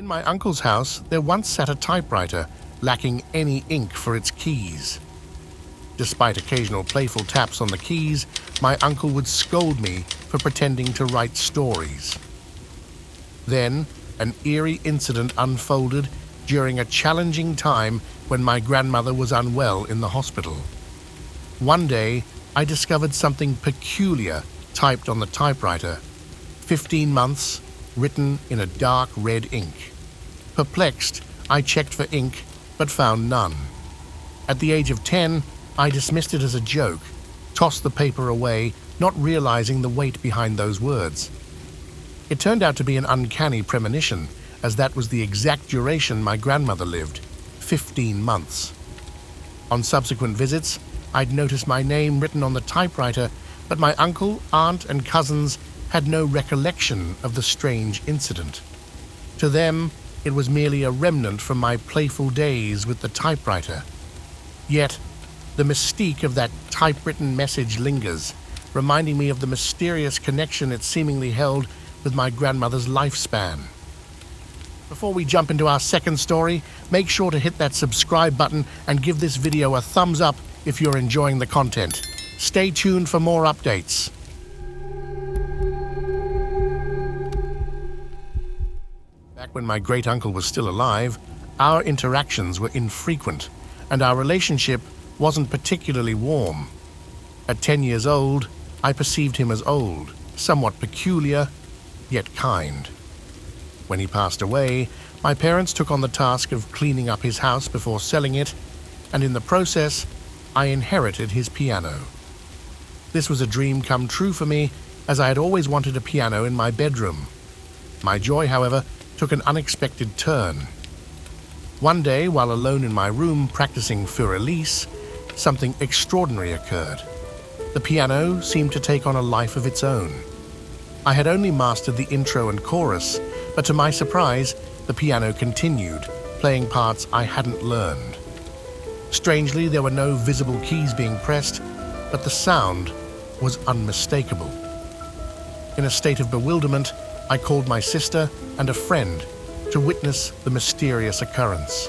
my uncle's house, there once sat a typewriter lacking any ink for its keys. Despite occasional playful taps on the keys, my uncle would scold me for pretending to write stories. Then, an eerie incident unfolded during a challenging time when my grandmother was unwell in the hospital. One day, I discovered something peculiar typed on the typewriter. 15 months, written in a dark red ink. Perplexed, I checked for ink, but found none. At the age of 10, I dismissed it as a joke, tossed the paper away, not realizing the weight behind those words. It turned out to be an uncanny premonition, as that was the exact duration my grandmother lived, 15 months. On subsequent visits, I'd noticed my name written on the typewriter, but my uncle, aunt, and cousins had no recollection of the strange incident. To them, it was merely a remnant from my playful days with the typewriter. Yet, the mystique of that typewritten message lingers, reminding me of the mysterious connection it seemingly held with my grandmother's lifespan. Before we jump into our second story, make sure to hit that subscribe button and give this video a thumbs up if you're enjoying the content. Stay tuned for more updates. Back when my great-uncle was still alive, our interactions were infrequent, and our relationship wasn't particularly warm. At 10 years old, I perceived him as old, somewhat peculiar, yet kind. When he passed away, my parents took on the task of cleaning up his house before selling it, and in the process, I inherited his piano. This was a dream come true for me, as I had always wanted a piano in my bedroom. My joy, however, took an unexpected turn. One day, while alone in my room practicing für Elise, something extraordinary occurred. The piano seemed to take on a life of its own. I had only mastered the intro and chorus, but to my surprise, the piano continued, playing parts I hadn't learned. Strangely, there were no visible keys being pressed, but the sound was unmistakable. In a state of bewilderment, I called my sister and a friend to witness the mysterious occurrence.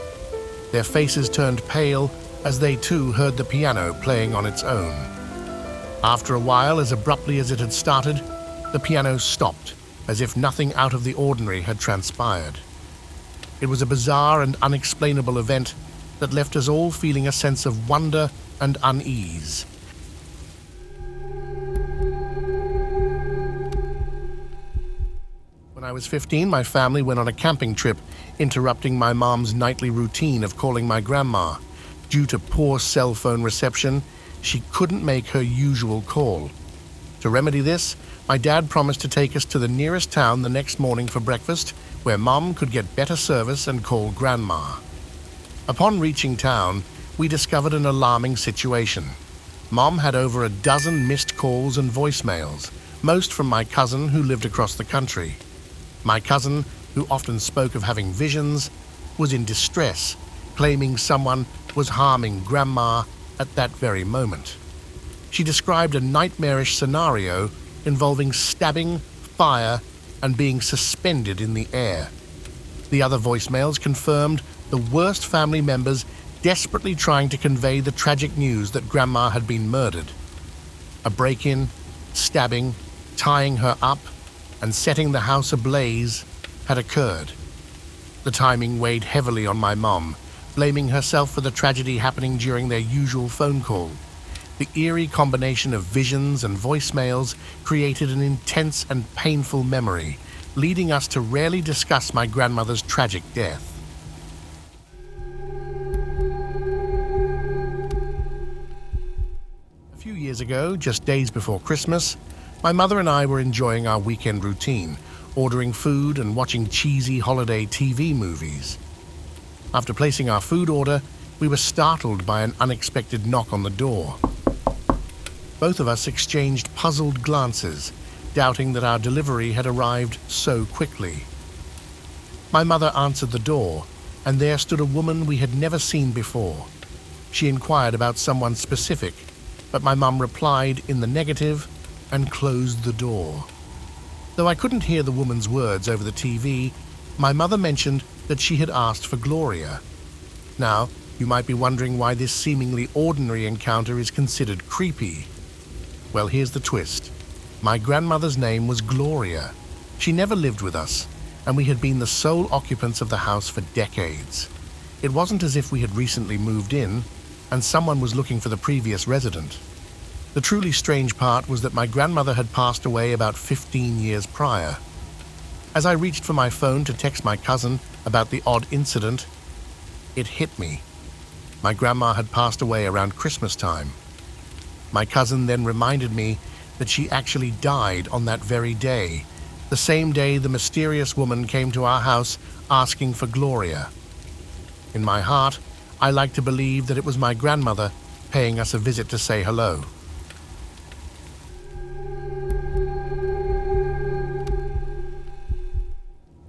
Their faces turned pale as they too heard the piano playing on its own. After a while, as abruptly as it had started, the piano stopped, as if nothing out of the ordinary had transpired. It was a bizarre and unexplainable event that left us all feeling a sense of wonder and unease. When I was 15, my family went on a camping trip, interrupting my mom's nightly routine of calling my grandma. Due to poor cell phone reception, she couldn't make her usual call. To remedy this, my dad promised to take us to the nearest town the next morning for breakfast, where Mom could get better service and call Grandma. Upon reaching town, we discovered an alarming situation. Mom had over a dozen missed calls and voicemails, most from my cousin who lived across the country. My cousin, who often spoke of having visions, was in distress, claiming someone was harming Grandma at that very moment. She described a nightmarish scenario involving stabbing, fire, and being suspended in the air. The other voicemails confirmed the worst family members desperately trying to convey the tragic news that Grandma had been murdered. A break-in, stabbing, tying her up, and setting the house ablaze had occurred. The timing weighed heavily on my mom, blaming herself for the tragedy happening during their usual phone call. The eerie combination of visions and voicemails created an intense and painful memory, leading us to rarely discuss my grandmother's tragic death. A few years ago, just days before Christmas, my mother and I were enjoying our weekend routine, ordering food and watching cheesy holiday TV movies. After placing our food order, we were startled by an unexpected knock on the door. Both of us exchanged puzzled glances, doubting that our delivery had arrived so quickly. My mother answered the door, and there stood a woman we had never seen before. She inquired about someone specific, but my mum replied in the negative and closed the door. Though I couldn't hear the woman's words over the TV, My mother mentioned that she had asked for Gloria. Now, you might be wondering why this seemingly ordinary encounter is considered creepy. Well, here's the twist. My grandmother's name was Gloria. She never lived with us, and we had been the sole occupants of the house for decades. It wasn't as if we had recently moved in, and someone was looking for the previous resident. The truly strange part was that my grandmother had passed away about 15 years prior. As I reached for my phone to text my cousin about the odd incident, it hit me. My grandma had passed away around Christmas time. My cousin then reminded me that she actually died on that very day, the same day the mysterious woman came to our house asking for Gloria. In my heart, I like to believe that it was my grandmother paying us a visit to say hello.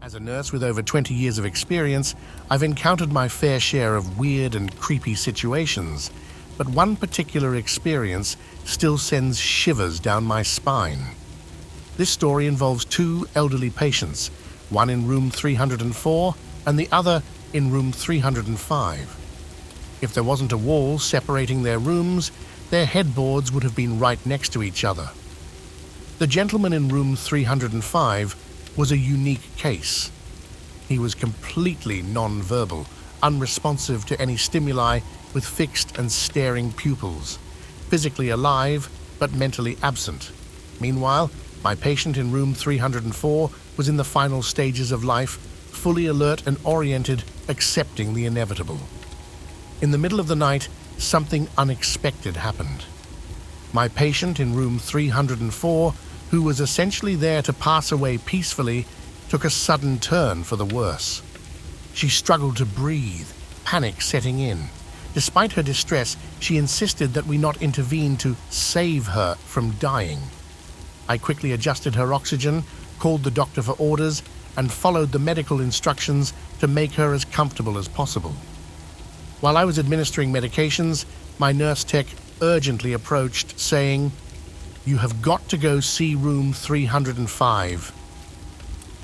As a nurse with over 20 years of experience, I've encountered my fair share of weird and creepy situations, but one particular experience still sends shivers down my spine. This story involves two elderly patients, one in room 304 and the other in room 305. If there wasn't a wall separating their rooms, their headboards would have been right next to each other. The gentleman in room 305 was a unique case. He was completely non-verbal, unresponsive to any stimuli, with fixed and staring pupils, physically alive but mentally absent. Meanwhile, my patient in room 304 was in the final stages of life, fully alert and oriented, accepting the inevitable. In the middle of the night, something unexpected happened. My patient in room 304, who was essentially there to pass away peacefully, took a sudden turn for the worse. She struggled to breathe, panic setting in. Despite her distress, she insisted that we not intervene to save her from dying. I quickly adjusted her oxygen, called the doctor for orders, and followed the medical instructions to make her as comfortable as possible. While I was administering medications, my nurse tech urgently approached, saying, "You have got to go see room 305.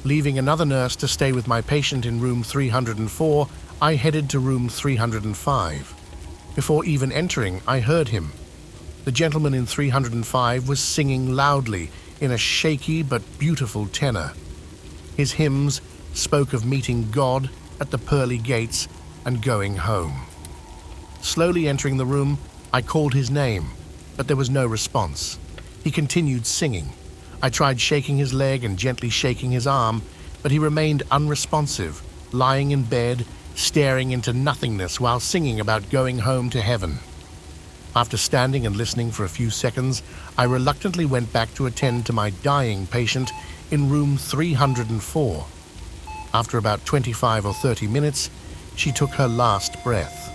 Leaving another nurse to stay with my patient in room 304, I headed to room 305. Before even entering, I heard him. The gentleman in 305 was singing loudly in a shaky but beautiful tenor. His hymns spoke of meeting God at the pearly gates and going home. Slowly entering the room, I called his name, but there was no response. He continued singing. I tried shaking his leg and gently shaking his arm, but he remained unresponsive, lying in bed, staring into nothingness while singing about going home to heaven. After standing and listening for a few seconds, I reluctantly went back to attend to my dying patient in room 304. After about 25 or 30 minutes, she took her last breath.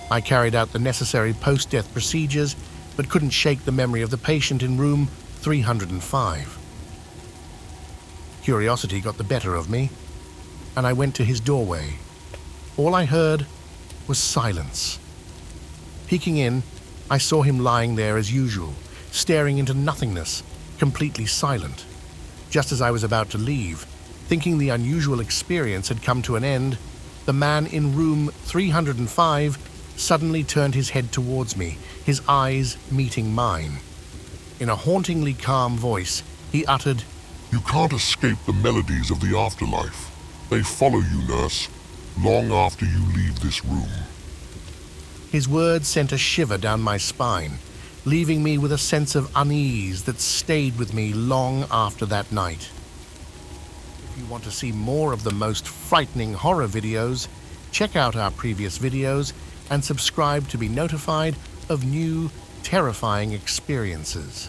I carried out the necessary post-death procedures, but couldn't shake the memory of the patient in room 305. Curiosity got the better of me, and I went to his doorway. All I heard was silence. Peeking in, I saw him lying there as usual, staring into nothingness, completely silent. Just as I was about to leave, thinking the unusual experience had come to an end, the man in room 305 suddenly turned his head towards me, his eyes meeting mine. In a hauntingly calm voice, he uttered, "You can't escape the melodies of the afterlife. They follow you, nurse, long after you leave this room." His words sent a shiver down my spine, leaving me with a sense of unease that stayed with me long after that night. If you want to see more of the most frightening horror videos, check out our previous videos and subscribe to be notified of new, terrifying experiences.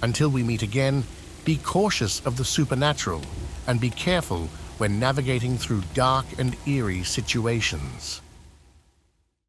Until we meet again, be cautious of the supernatural and be careful when navigating through dark and eerie situations.